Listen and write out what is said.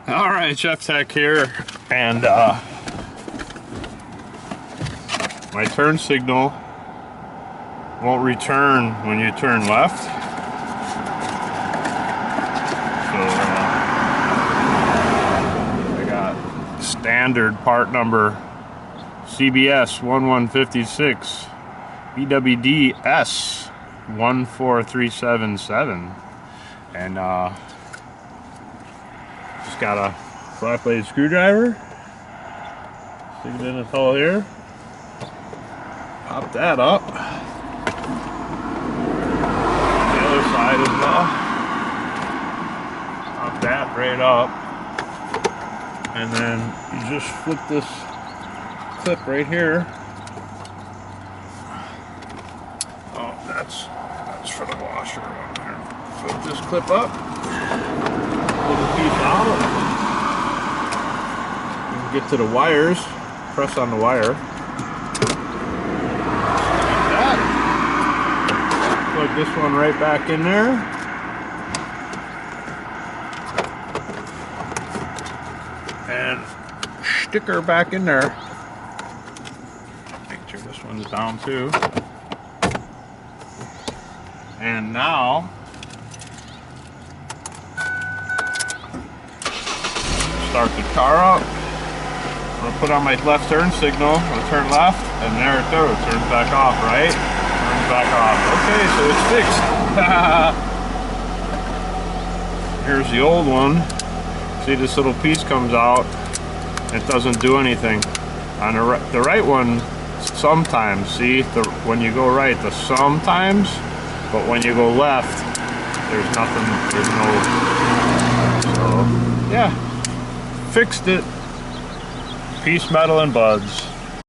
All right, Jef Tek here, and my turn signal won't return when you turn left. So I got standard part number CBS 1156 BWD-S 14377, and just got a flat blade screwdriver, stick it in this hole here, pop that up, the other side as well, pop that right up, and then you just flip this clip right here. Oh, that's for the washer on there. Flip this clip up, pull the piece out, and get to the wires, press on the wire, like that. Plug this one right back in there, and stick her back in there. Make sure this one's down too. And now start the car up. I'm gonna put on my left turn signal. I'm gonna turn left, and there it goes. Turns back off, right? Turns back off. Okay, so it's fixed. Here's the old one. See, this little piece comes out. It doesn't do anything. On the right one, sometimes. See, when you go right, the sometimes. But when you go left, there's nothing. There's no. So yeah. Fixed it. Peace, metal, and buds.